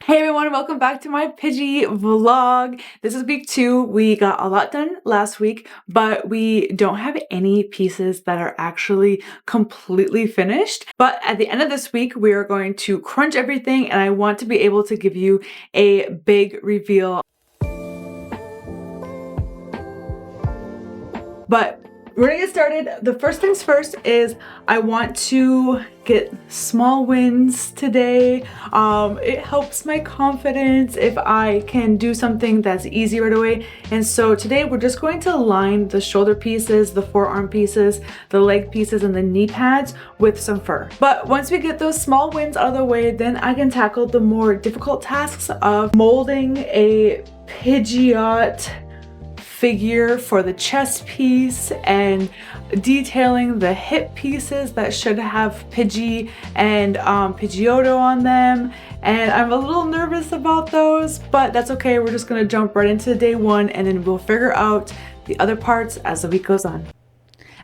Hey everyone, welcome back to my Pidgey vlog. This is week 2. We got a lot done last week, but we don't have any pieces that are actually completely finished. But at the end of this week, we are going to crunch everything and I want to be able to give you a big reveal. But we're gonna get started. The first things first is I want to get small wins today. It helps my confidence if I can do something that's easy right away. And so today we're just going to line the shoulder pieces, the forearm pieces, the leg pieces, and the knee pads with some fur. But once we get those small wins out of the way, then I can tackle the more difficult tasks of molding a Pidgeot figure for the chest piece and detailing the hip pieces that should have Pidgey and Pidgeotto on them. And I'm a little nervous about those, but that's okay. We're just gonna jump right into day 1 and then we'll figure out the other parts as the week goes on.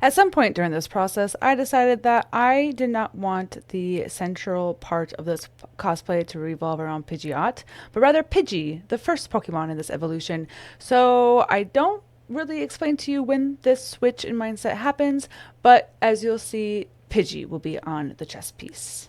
At some point during this process, I decided that I did not want the central part of this cosplay to revolve around Pidgeot, but rather Pidgey, the first Pokemon in this evolution. So I don't really explain to you when this switch in mindset happens, but as you'll see, Pidgey will be on the chest piece.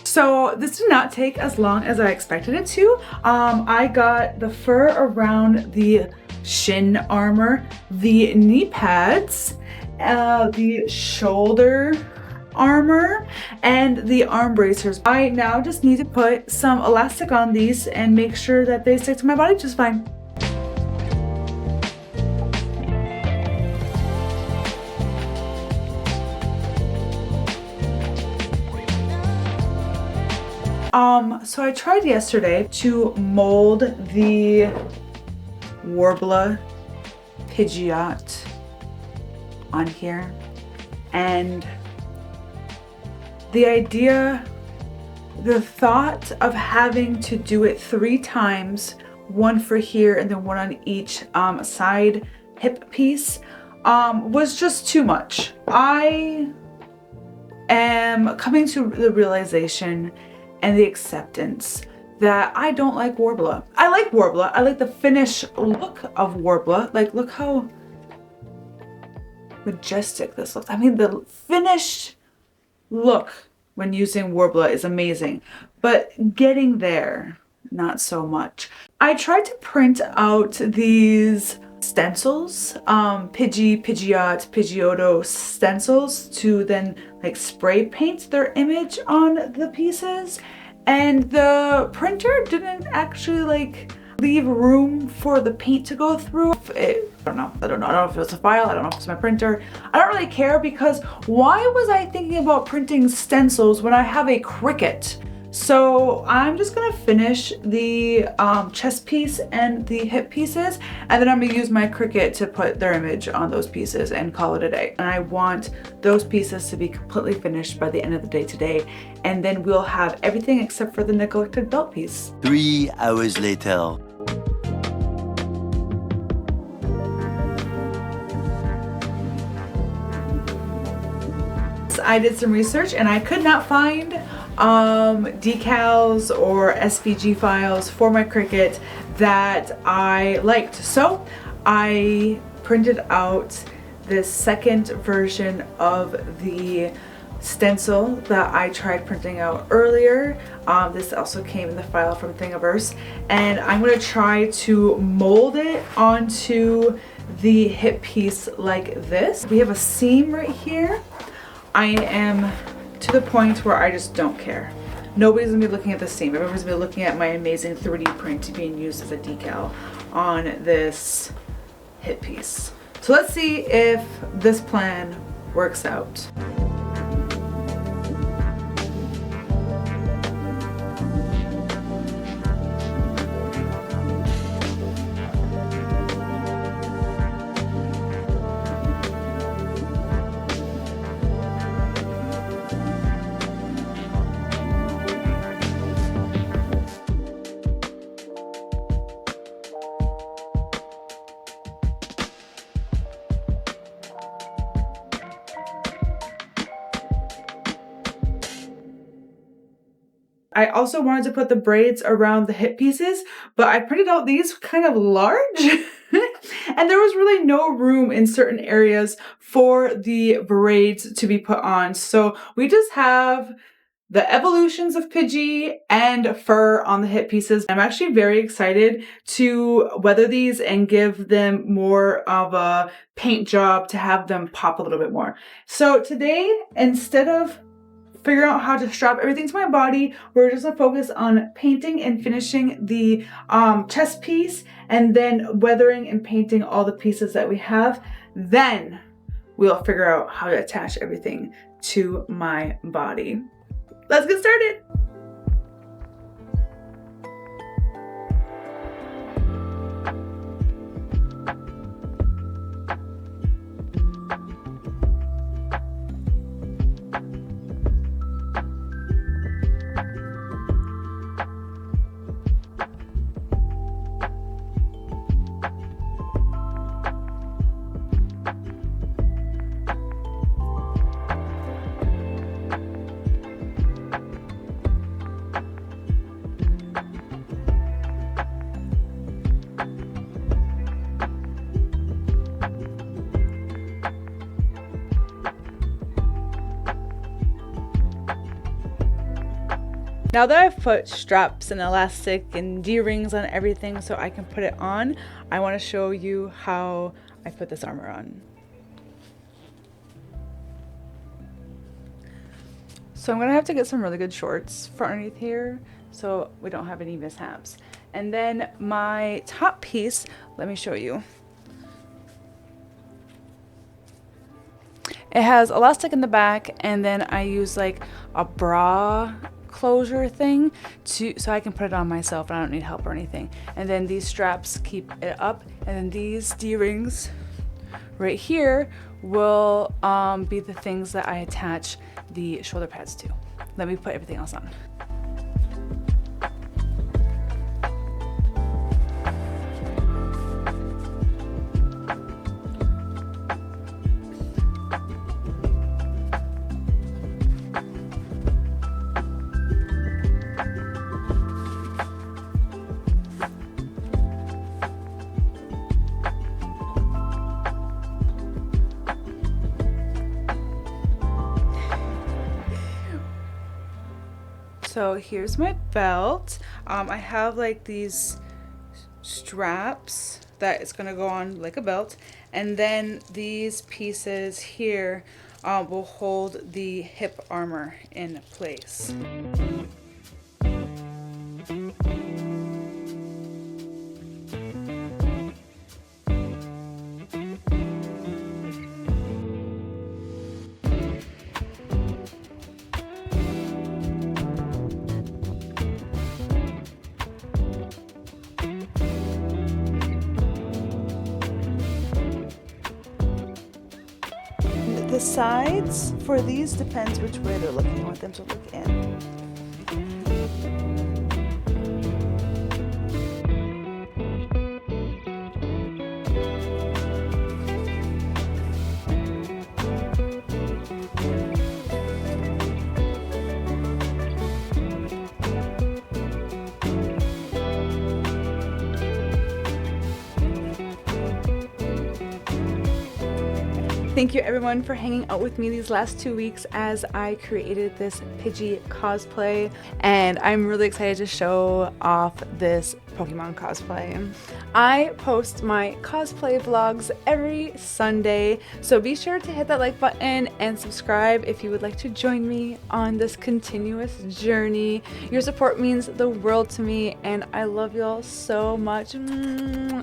So this did not take as long as I expected it to. I got the fur around the shin armor, the knee pads, the shoulder armor, and the arm bracers. I now just need to put some elastic on these and make sure that they stick to my body just fine. So I tried yesterday to mold the Warbler Pidgeot on here, and the thought of having to do it 3 times, one for here and then one on each side hip piece, was just too much. I am coming to the realization and the acceptance that I don't like Warbler. I like Warbler. I like the finished look of Warbler. Like, look how majestic this looks. I mean, the finished look when using Warbler is amazing, but getting there, not so much. I tried to print out these stencils, Pidgey, Pidgeot, Pidgeotto stencils to then like spray paint their image on the pieces, and the printer didn't actually like leave room for the paint to go through. I don't know if it was a file, I don't know if it's my printer. I don't really care, because why was I thinking about printing stencils when I have a Cricut? So I'm just gonna finish the chest piece and the hip pieces, and then I'm gonna use my Cricut to put their image on those pieces and call it a day. And I want those pieces to be completely finished by the end of the day today, and then we'll have everything except for the neglected belt piece. 3 hours later. I did some research and I could not find decals or SVG files for my Cricut that I liked. So I printed out this second version of the stencil that I tried printing out earlier. This also came in the file from Thingiverse, and I'm going to try to mold it onto the hip piece like this. We have a seam right here. I am to the point where I just don't care. Nobody's gonna be looking at the seam. Everyone's gonna be looking at my amazing 3D print being used as a decal on this hip piece. So let's see if this plan works out. I also wanted to put the braids around the hip pieces, but I printed out these kind of large and there was really no room in certain areas for the braids to be put on. So we just have the evolutions of Pidgey and fur on the hip pieces. I'm actually very excited to weather these and give them more of a paint job to have them pop a little bit more. So today, instead of figuring out how to strap everything to my body, we're just gonna focus on painting and finishing the chest piece and then weathering and painting all the pieces that we have. Then we'll figure out how to attach everything to my body. Let's get started. Now that I've put straps and elastic and D-rings on everything so I can put it on, I want to show you how I put this armor on. So I'm going to have to get some really good shorts for underneath here so we don't have any mishaps. And then my top piece, let me show you. It has elastic in the back, and then I use like a bra closure thing so I can put it on myself and I don't need help or anything. And then these straps keep it up, and then these D-rings right here will be the things that I attach the shoulder pads to. Let me put everything else on. So here's my belt. I have like these straps that it's gonna go on like a belt, and then these pieces here will hold the hip armor in place. The sides for these depends which way they're looking. I want them to look in. Thank you everyone for hanging out with me these last 2 weeks as I created this Pidgey cosplay, and I'm really excited to show off this Pokemon cosplay. I post my cosplay vlogs every Sunday, so be sure to hit that like button and subscribe if you would like to join me on this continuous journey. Your support means the world to me, and I love y'all so much.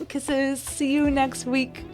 Kisses. See you next week.